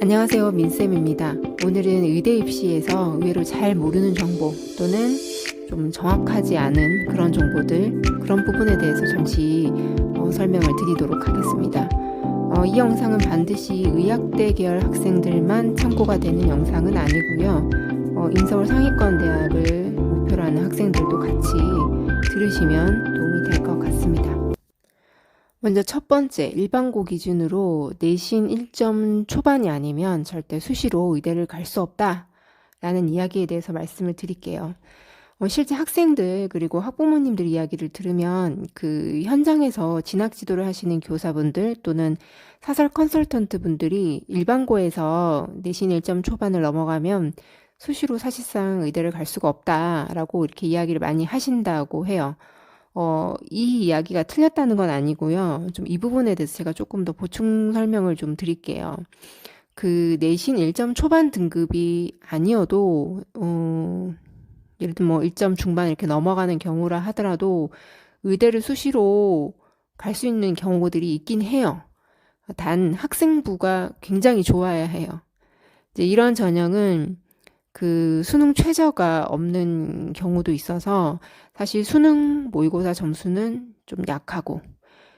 안녕하세요, 민쌤입니다. 오늘은 의대 입시에서 의외로 잘 모르는 정보 또는 좀 정확하지 않은 그런 정보들, 그런 부분에 대해서 잠시 설명을 드리도록 하겠습니다. 이 영상은 반드시 의학대 계열 학생들만 참고가 되는 영상은 아니고요. 인서울 상위권 대학을 목표로 하는 학생들도 같이 들으시면 도움이 될 것 같습니다. 먼저 첫 번째, 일반고 기준으로 내신 1점 초반이 아니면 절대 수시로 의대를 갈 수 없다 라는 이야기에 대해서 말씀을 드릴게요. 실제 학생들 그리고 학부모님들 이야기를 들으면 그 현장에서 진학 지도를 하시는 교사분들 또는 사설 컨설턴트 분들이 일반고에서 내신 1점 초반을 넘어가면 수시로 사실상 의대를 갈 수가 없다라고 이렇게 이야기를 많이 하신다고 해요. 이 이야기가 틀렸다는 건 아니고요. 좀 이 부분에 대해서 제가 조금 더 보충 설명을 좀 드릴게요. 그 내신 1점 초반 등급이 아니어도, 예를 들면 뭐 1점 중반 이렇게 넘어가는 경우라 하더라도 의대를 수시로 갈 수 있는 경우들이 있긴 해요. 단 학생부가 굉장히 좋아야 해요. 이제 이런 전형은 그 수능 최저가 없는 경우도 있어서 사실 수능 모의고사 점수는 좀 약하고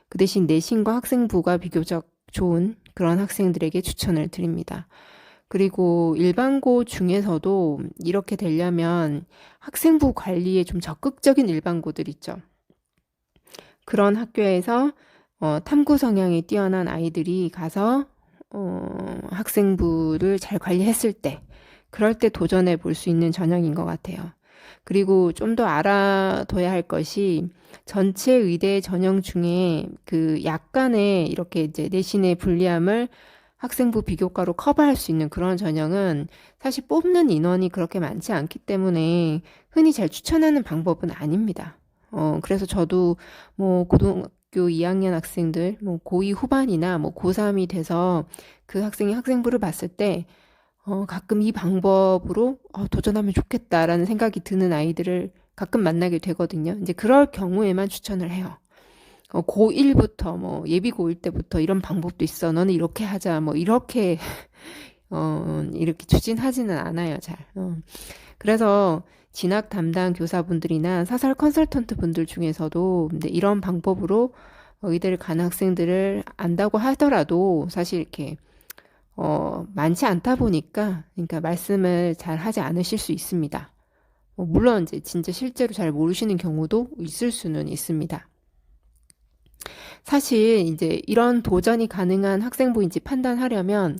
그 대신 내신과 학생부가 비교적 좋은 그런 학생들에게 추천을 드립니다. 그리고 일반고 중에서도 이렇게 되려면 학생부 관리에 좀 적극적인 일반고들 있죠. 그런 학교에서 탐구 성향이 뛰어난 아이들이 가서 학생부를 잘 관리했을 때 그럴 때 도전해 볼 수 있는 전형인 것 같아요. 그리고 좀 더 알아둬야 할 것이 전체 의대 전형 중에 그 약간의 이렇게 이제 내신의 불리함을 학생부 비교과로 커버할 수 있는 그런 전형은 사실 뽑는 인원이 그렇게 많지 않기 때문에 흔히 잘 추천하는 방법은 아닙니다. 그래서 저도 뭐 고등학교 2학년 학생들, 뭐 고2 후반이나 뭐 고3이 돼서 그 학생이 학생부를 봤을 때 가끔 이 방법으로 도전하면 좋겠다라는 생각이 드는 아이들을 가끔 만나게 되거든요. 이제 그럴 경우에만 추천을 해요. 고1부터 뭐 예비 고1 때부터 이런 방법도 있어. 너는 이렇게 하자. 뭐 이렇게 이렇게 추진하지는 않아요, 잘. 그래서 진학 담당 교사분들이나 사설 컨설턴트 분들 중에서도 이런 방법으로 의대를 가는 학생들을 안다고 하더라도 사실 이렇게 많지 않다 보니까, 그러니까 말씀을 잘 하지 않으실 수 있습니다. 물론 이제 진짜 실제로 잘 모르시는 경우도 있을 수는 있습니다. 사실 이제 이런 도전이 가능한 학생부인지 판단하려면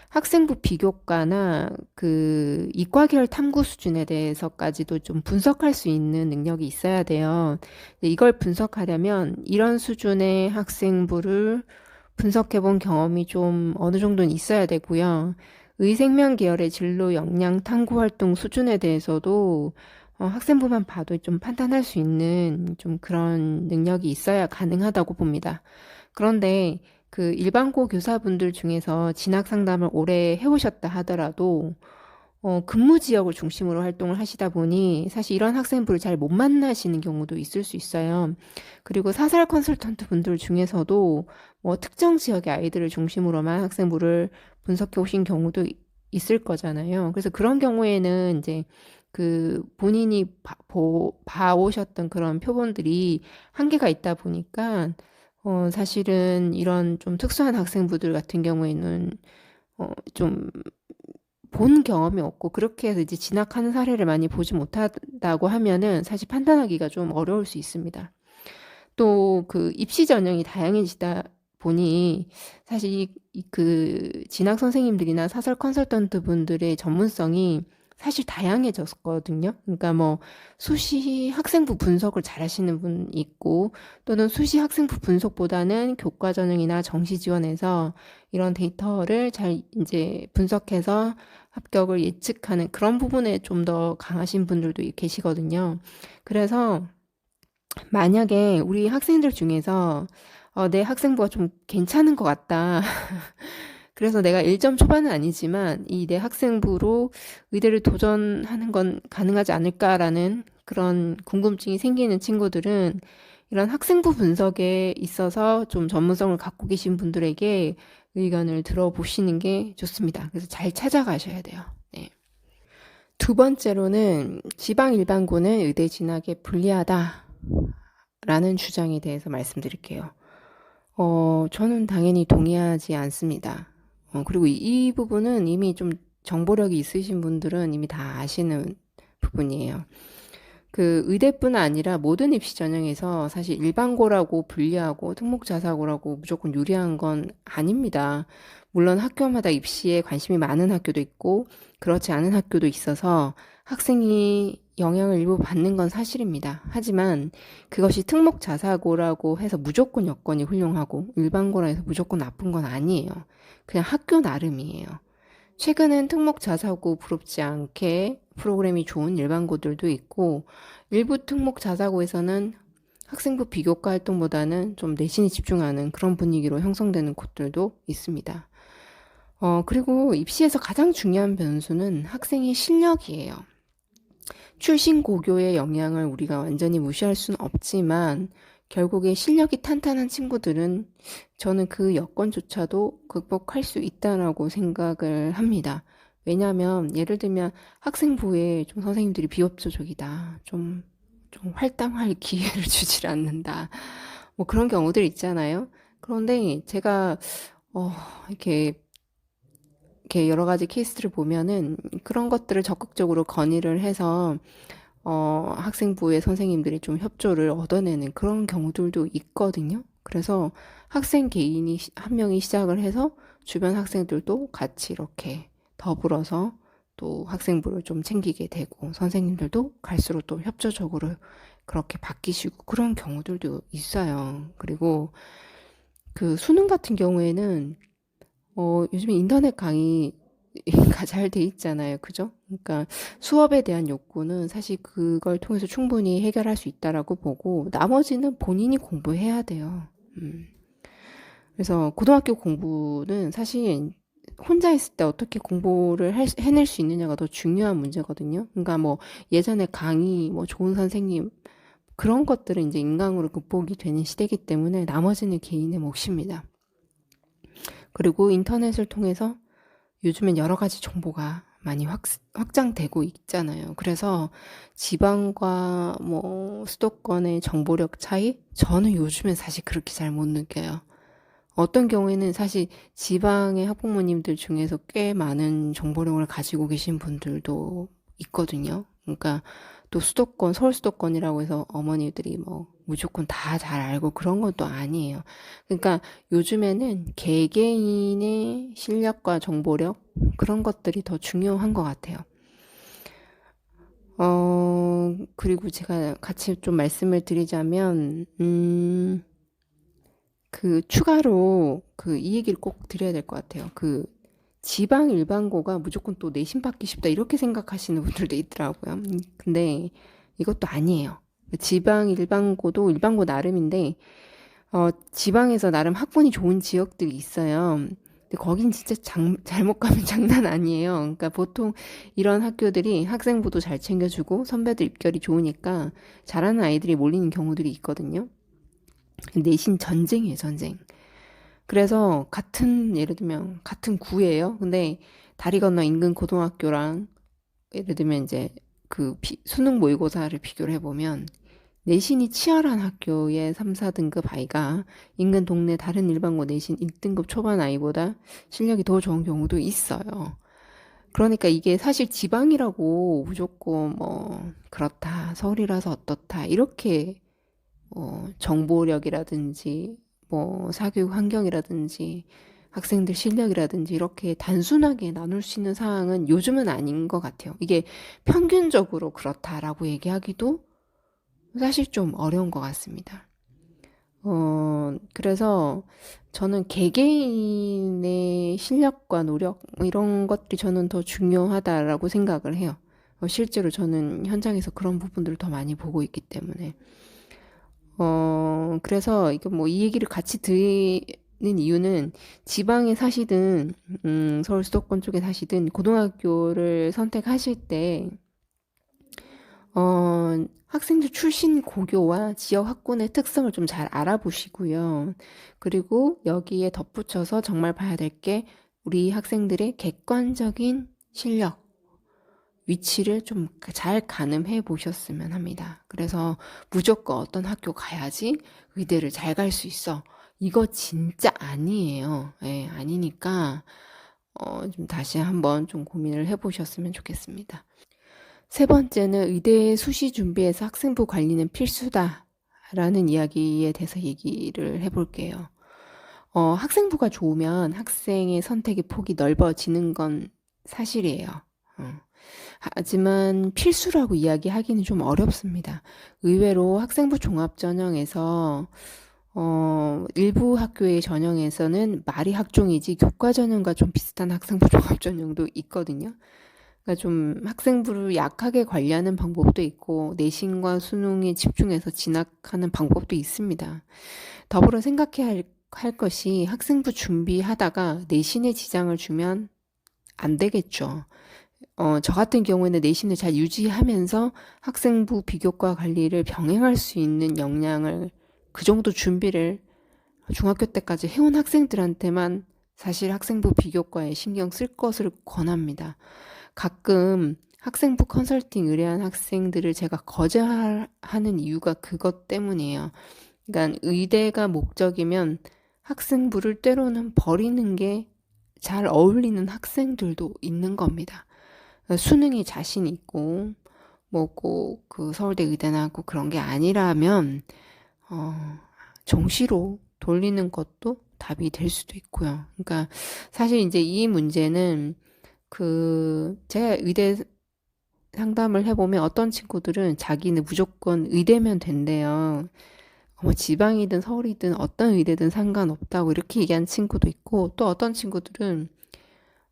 학생부 비교과나 그 이과계열 탐구 수준에 대해서까지도 좀 분석할 수 있는 능력이 있어야 돼요. 이걸 분석하려면 이런 수준의 학생부를 분석해 본 경험이 좀 어느 정도는 있어야 되고요. 의생명 계열의 진로 역량 탐구 활동 수준에 대해서도 학생부만 봐도 좀 판단할 수 있는 좀 그런 능력이 있어야 가능하다고 봅니다. 그런데 그 일반고 교사분들 중에서 진학 상담을 오래 해오셨다 하더라도 근무 지역을 중심으로 활동을 하시다 보니 사실 이런 학생부를 잘 못 만나시는 경우도 있을 수 있어요. 그리고 사설 컨설턴트 분들 중에서도 뭐 특정 지역의 아이들을 중심으로만 학생부를 분석해 오신 경우도 있을 거잖아요. 그래서 그런 경우에는 이제 그 본인이 봐오셨던 그런 표본들이 한계가 있다 보니까 사실은 이런 좀 특수한 학생부들 같은 경우에는 좀 본 경험이 없고 그렇게 해서 이제 진학하는 사례를 많이 보지 못하다고 하면은 사실 판단하기가 좀 어려울 수 있습니다. 또 그 입시 전형이 다양해지다 보니 사실 그 진학 선생님들이나 사설 컨설턴트 분들의 전문성이 사실 다양해졌거든요. 그러니까 뭐 수시 학생부 분석을 잘 하시는 분 있고 또는 수시 학생부 분석보다는 교과 전형이나 정시 지원에서 이런 데이터를 잘 이제 분석해서 합격을 예측하는 그런 부분에 좀 더 강하신 분들도 계시거든요. 그래서 만약에 우리 학생들 중에서 내 학생부가 좀 괜찮은 것 같다. 그래서 내가 1점 초반은 아니지만 이 내 학생부로 의대를 도전하는 건 가능하지 않을까라는 그런 궁금증이 생기는 친구들은 이런 학생부 분석에 있어서 좀 전문성을 갖고 계신 분들에게 의견을 들어보시는 게 좋습니다. 그래서 잘 찾아가셔야 돼요. 네. 두 번째로는 지방 일반고는 의대 진학에 불리하다라는 주장에 대해서 말씀드릴게요. 저는 당연히 동의하지 않습니다. 그리고 이 부분은 이미 좀 정보력이 있으신 분들은 이미 다 아시는 부분이에요. 그 의대뿐 아니라 모든 입시 전형에서 사실 일반고라고 불리하고 특목자사고라고 무조건 유리한 건 아닙니다. 물론 학교마다 입시에 관심이 많은 학교도 있고 그렇지 않은 학교도 있어서 학생이 영향을 일부 받는 건 사실입니다. 하지만 그것이 특목자사고라고 해서 무조건 여건이 훌륭하고 일반고라 해서 무조건 나쁜 건 아니에요. 그냥 학교 나름이에요. 최근엔 특목자사고 부럽지 않게 프로그램이 좋은 일반고들도 있고 일부 특목자사고에서는 학생부 비교과 활동보다는 좀 내신에 집중하는 그런 분위기로 형성되는 곳들도 있습니다. 그리고 입시에서 가장 중요한 변수는 학생의 실력이에요. 출신 고교의 영향을 우리가 완전히 무시할 수는 없지만 결국에 실력이 탄탄한 친구들은 저는 그 여건조차도 극복할 수 있다라고 생각을 합니다. 왜냐하면 예를 들면 학생부에 좀 선생님들이 비협조적이다. 좀 활당할 기회를 주질 않는다. 뭐 그런 경우들 있잖아요. 그런데 제가 이렇게 여러 가지 케이스들을 보면은 그런 것들을 적극적으로 건의를 해서 학생부의 선생님들이 좀 협조를 얻어내는 그런 경우들도 있거든요. 그래서 학생 개인이 한 명이 시작을 해서 주변 학생들도 같이 이렇게 더불어서 또 학생부를 좀 챙기게 되고 선생님들도 갈수록 또 협조적으로 그렇게 바뀌시고 그런 경우들도 있어요. 그리고 그 수능 같은 경우에는 요즘에 인터넷 강의가 잘 돼 있잖아요. 그죠? 그러니까 수업에 대한 욕구는 사실 그걸 통해서 충분히 해결할 수 있다라고 보고 나머지는 본인이 공부해야 돼요. 그래서 고등학교 공부는 사실 혼자 있을 때 어떻게 공부를 해낼 수 있느냐가 더 중요한 문제거든요. 그러니까 뭐 예전에 강의, 뭐 좋은 선생님 그런 것들은 이제 인강으로 극복이 되는 시대이기 때문에 나머지는 개인의 몫입니다. 그리고 인터넷을 통해서 요즘엔 여러 가지 정보가 많이 확장되고 있잖아요. 그래서 지방과 뭐 수도권의 정보력 차이? 저는 요즘엔 사실 그렇게 잘 못 느껴요. 어떤 경우에는 사실 지방의 학부모님들 중에서 꽤 많은 정보력을 가지고 계신 분들도 있거든요. 그러니까 또 수도권, 서울 수도권이라고 해서 어머니들이 뭐 무조건 다 잘 알고 그런 건 또 아니에요. 그러니까 요즘에는 개개인의 실력과 정보력 그런 것들이 더 중요한 것 같아요. 그리고 제가 같이 좀 말씀을 드리자면, 그 추가로 그 이 얘기를 꼭 드려야 될 것 같아요. 그 지방 일반고가 무조건 또 내신 받기 쉽다 이렇게 생각하시는 분들도 있더라고요. 근데 이것도 아니에요. 지방 일반고도 일반고 나름인데 지방에서 나름 학군이 좋은 지역들이 있어요. 근데 거긴 진짜 잘못 가면 장난 아니에요. 그러니까 보통 이런 학교들이 학생부도 잘 챙겨주고 선배들 입결이 좋으니까 잘하는 아이들이 몰리는 경우들이 있거든요. 내신 전쟁이에요, 전쟁. 그래서 예를 들면 같은 구예요. 근데 다리 건너 인근 고등학교랑 예를 들면 이제 그 수능 모의고사를 비교를 해보면 내신이 치열한 학교의 3, 4등급 아이가 인근 동네 다른 일반고 내신 1등급 초반 아이보다 실력이 더 좋은 경우도 있어요. 그러니까 이게 사실 지방이라고 무조건 뭐 그렇다, 서울이라서 어떻다 이렇게 정보력이라든지 뭐 사교육 환경이라든지 학생들 실력이라든지 이렇게 단순하게 나눌 수 있는 사항은 요즘은 아닌 것 같아요. 이게 평균적으로 그렇다라고 얘기하기도 사실 좀 어려운 것 같습니다. 그래서 저는 개개인의 실력과 노력, 뭐 이런 것들이 저는 더 중요하다라고 생각을 해요. 실제로 저는 현장에서 그런 부분들을 더 많이 보고 있기 때문에. 그래서 이거 뭐 이 얘기를 같이 드리는 이유는 지방에 사시든, 서울 수도권 쪽에 사시든 고등학교를 선택하실 때, 학생들 출신 고교와 지역 학군의 특성을 좀 잘 알아보시고요. 그리고 여기에 덧붙여서 정말 봐야 될 게 우리 학생들의 객관적인 실력, 위치를 좀 잘 가늠해 보셨으면 합니다. 그래서 무조건 어떤 학교 가야지 의대를 잘 갈 수 있어. 이거 진짜 아니에요. 예, 아니니까 좀 다시 한번 좀 고민을 해 보셨으면 좋겠습니다. 세 번째는 의대 수시 준비에서 학생부 관리는 필수다라는 이야기에 대해서 얘기를 해볼게요. 학생부가 좋으면 학생의 선택의 폭이 넓어지는 건 사실이에요. 어. 하지만 필수라고 이야기하기는 좀 어렵습니다. 의외로 학생부 종합전형에서 일부 학교의 전형에서는 말이 학종이지 교과 전형과 좀 비슷한 학생부 종합전형도 있거든요. 그러니까 좀 학생부를 약하게 관리하는 방법도 있고 내신과 수능에 집중해서 진학하는 방법도 있습니다. 더불어 생각해야 할 것이 학생부 준비하다가 내신에 지장을 주면 안 되겠죠. 저 같은 경우에는 내신을 잘 유지하면서 학생부 비교과 관리를 병행할 수 있는 역량을 그 정도 준비를 중학교 때까지 해온 학생들한테만 사실 학생부 비교과에 신경 쓸 것을 권합니다. 가끔 학생부 컨설팅 의뢰한 학생들을 제가 거절하는 이유가 그것 때문이에요. 그러니까 의대가 목적이면 학생부를 때로는 버리는 게 잘 어울리는 학생들도 있는 겁니다. 수능이 자신 있고 뭐 꼭 그 서울대 의대 나고 그런 게 아니라면 어, 정시로 돌리는 것도 답이 될 수도 있고요. 그러니까 사실 이제 이 문제는 제가 의대 상담을 해보면 어떤 친구들은 자기는 무조건 의대면 된대요. 뭐 지방이든 서울이든 어떤 의대든 상관없다고 이렇게 얘기한 친구도 있고 또 어떤 친구들은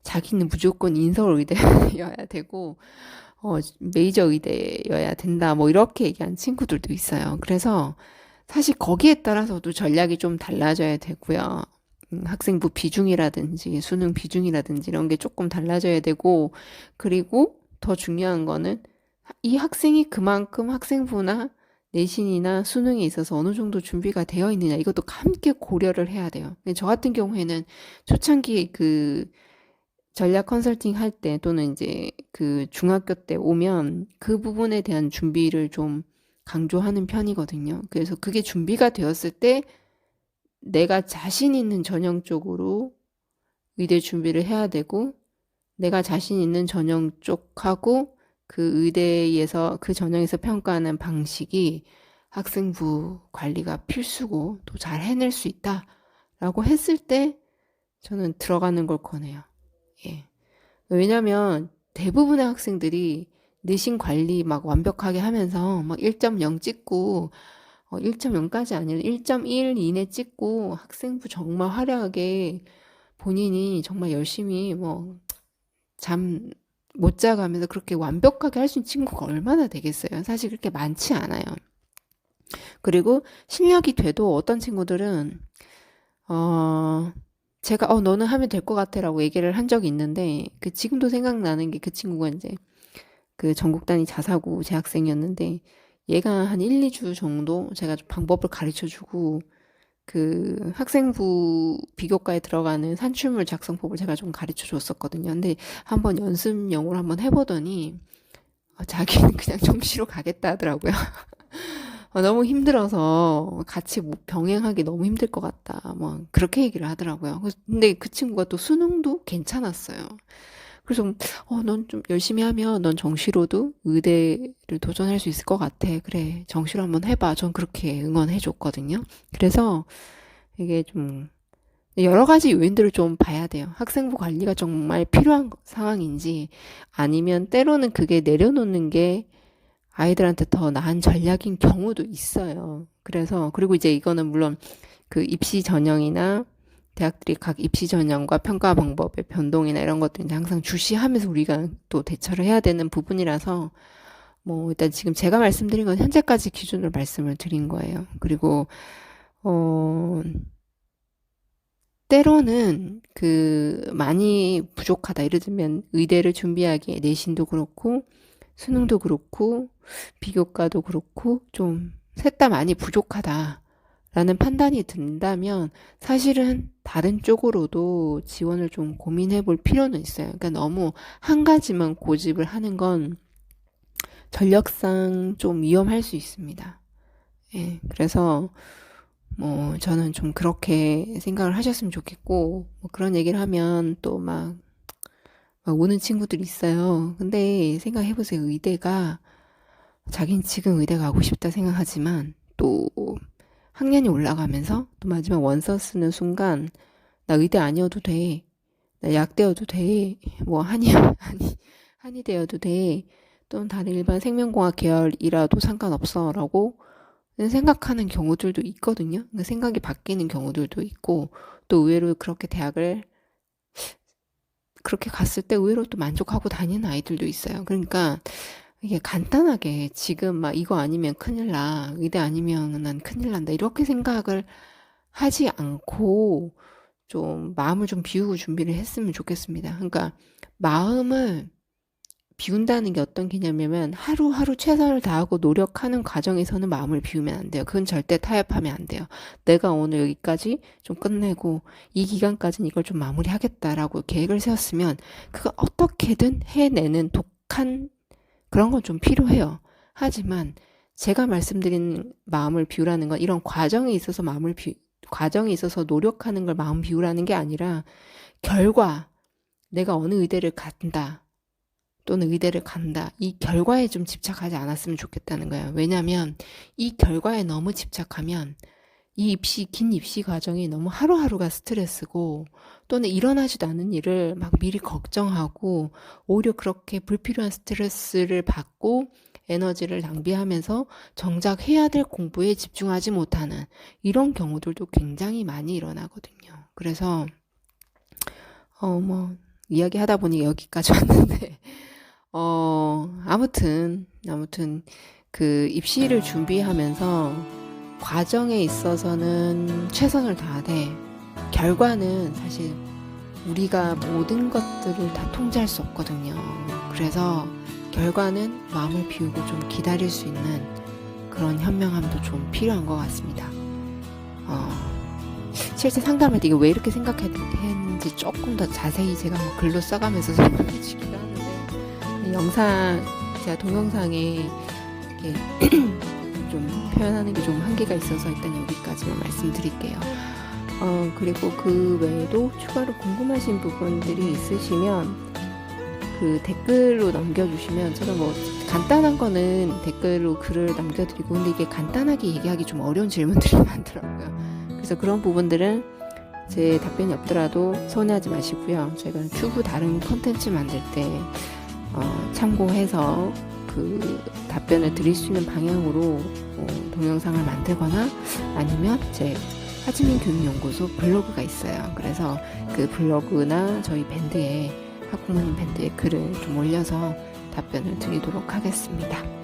자기는 무조건 인서울 의대여야 되고 메이저 의대여야 된다 뭐 이렇게 얘기한 친구들도 있어요. 그래서 사실 거기에 따라서도 전략이 좀 달라져야 되고요. 학생부 비중이라든지 수능 비중이라든지 이런 게 조금 달라져야 되고 그리고 더 중요한 거는 이 학생이 그만큼 학생부나 내신이나 수능에 있어서 어느 정도 준비가 되어 있느냐 이것도 함께 고려를 해야 돼요. 저 같은 경우에는 초창기 전략 컨설팅 할 때 또는 이제 그 중학교 때 오면 그 부분에 대한 준비를 좀 강조하는 편이거든요. 그래서 그게 준비가 되었을 때 내가 자신 있는 전형 쪽으로 의대 준비를 해야 되고 내가 자신 있는 전형 쪽하고 그 의대에서 그 전형에서 평가하는 방식이 학생부 관리가 필수고 또 잘 해낼 수 있다라고 했을 때 저는 들어가는 걸 권해요. 예. 왜냐면 대부분의 학생들이 내신 관리 막 완벽하게 하면서 막 1.0 찍고 1.0까지 아니라 1.1 이내 찍고 학생부 정말 화려하게 본인이 정말 열심히 뭐 잠 못 자가면서 그렇게 완벽하게 할 수 있는 친구가 얼마나 되겠어요. 사실 그렇게 많지 않아요. 그리고 실력이 돼도 어떤 친구들은 제가 너는 하면 될 것 같아라고 얘기를 한 적이 있는데 그 지금도 생각나는 게 그 친구가 이제 그 전국 단위 자사고 재학생이었는데 얘가 한 1, 2주 정도 제가 좀 방법을 가르쳐 주고 그 학생부 비교과에 들어가는 산출물 작성법을 제가 좀 가르쳐 줬었거든요. 근데 한번 연습용으로 한번 해보더니 자기는 그냥 정시로 가겠다 하더라고요. 너무 힘들어서 같이 뭐 병행하기 너무 힘들 것 같다. 뭐 그렇게 얘기를 하더라고요. 근데 그 친구가 또 수능도 괜찮았어요. 그래서 넌 좀 열심히 하면 넌 정시로도 의대를 도전할 수 있을 것 같아. 그래, 정시로 한번 해봐. 전 그렇게 응원해 줬거든요. 그래서 이게 좀 여러 가지 요인들을 좀 봐야 돼요. 학생부 관리가 정말 필요한 상황인지 아니면 때로는 그게 내려놓는 게 아이들한테 더 나은 전략인 경우도 있어요. 그래서 그리고 이제 이거는 물론 그 입시 전형이나 대학들이 각 입시 전형과 평가 방법의 변동이나 이런 것들 이제 항상 주시하면서 우리가 또 대처를 해야 되는 부분이라서 뭐 일단 지금 제가 말씀드린 건 현재까지 기준으로 말씀을 드린 거예요. 그리고 어 때로는 그 많이 부족하다. 예를 들면 의대를 준비하기에 내신도 그렇고 수능도 그렇고 비교과도 그렇고 좀 셋 다 많이 부족하다라는 판단이 든다면 사실은 다른 쪽으로도 지원을 좀 고민해 볼 필요는 있어요. 그러니까 너무 한 가지만 고집을 하는 건 전력상 좀 위험할 수 있습니다. 예, 그래서 뭐 저는 좀 그렇게 생각을 하셨으면 좋겠고 뭐 그런 얘기를 하면 또 막 오는 친구들이 있어요. 근데 생각해보세요. 의대가 자긴 지금 의대 가고 싶다 생각하지만 또 학년이 올라가면서 또 마지막 원서 쓰는 순간 나 의대 아니어도 돼. 나 약대여도 돼. 뭐 한의대여도 돼. 또는 다른 일반 생명공학 계열이라도 상관없어. 라고 생각하는 경우들도 있거든요. 그러니까 생각이 바뀌는 경우들도 있고 또 의외로 그렇게 대학을 그렇게 갔을 때 의외로 또 만족하고 다니는 아이들도 있어요. 그러니까 이게 간단하게 지금 막 이거 아니면 큰일 나. 의대 아니면 난 큰일 난다. 이렇게 생각을 하지 않고 좀 마음을 좀 비우고 준비를 했으면 좋겠습니다. 그러니까 마음을 비운다는 게 어떤 개념이냐면 하루하루 최선을 다하고 노력하는 과정에서는 마음을 비우면 안 돼요. 그건 절대 타협하면 안 돼요. 내가 오늘 여기까지 좀 끝내고 이 기간까지는 이걸 좀 마무리하겠다라고 계획을 세웠으면 그거 어떻게든 해내는 독한 그런 건 좀 필요해요. 하지만 제가 말씀드린 마음을 비우라는 건 이런 과정에 있어서 과정에 있어서 노력하는 걸 마음 비우라는 게 아니라 결과, 내가 어느 의대를 간다. 또는 의대를 간다. 이 결과에 좀 집착하지 않았으면 좋겠다는 거예요. 왜냐하면 이 결과에 너무 집착하면 이 긴 입시 과정이 너무 하루하루가 스트레스고 또는 일어나지도 않은 일을 막 미리 걱정하고 오히려 그렇게 불필요한 스트레스를 받고 에너지를 낭비하면서 정작 해야 될 공부에 집중하지 못하는 이런 경우들도 굉장히 많이 일어나거든요. 그래서 뭐 이야기하다 보니 여기까지 왔는데 아무튼 그 입시를 준비하면서 과정에 있어서는 최선을 다하되 결과는 사실 우리가 모든 것들을 다 통제할 수 없거든요. 그래서 결과는 마음을 비우고 좀 기다릴 수 있는 그런 현명함도 좀 필요한 것 같습니다. 실제 상담할 때 이거 왜 이렇게 생각했는지 조금 더 자세히 제가 뭐 글로 써가면서 설명해 주기도 하는데 영상, 제가 동영상에 이렇게 좀 표현하는 게 좀 한계가 있어서 일단 여기까지만 말씀드릴게요. 그리고 그 외에도 추가로 궁금하신 부분들이 있으시면 그 댓글로 남겨주시면 제가 뭐 간단한 거는 댓글로 글을 남겨드리고 근데 이게 간단하게 얘기하기 좀 어려운 질문들이 많더라고요. 그래서 그런 부분들은 제 답변이 없더라도 서운해하지 마시고요. 제가 추후 다른 컨텐츠 만들 때 참고해서 그 답변을 드릴 수 있는 방향으로 동영상을 만들거나 아니면 제 하지민 교육연구소 블로그가 있어요. 그래서 그 블로그나 저희 밴드에 학부모님 밴드에 글을 좀 올려서 답변을 드리도록 하겠습니다.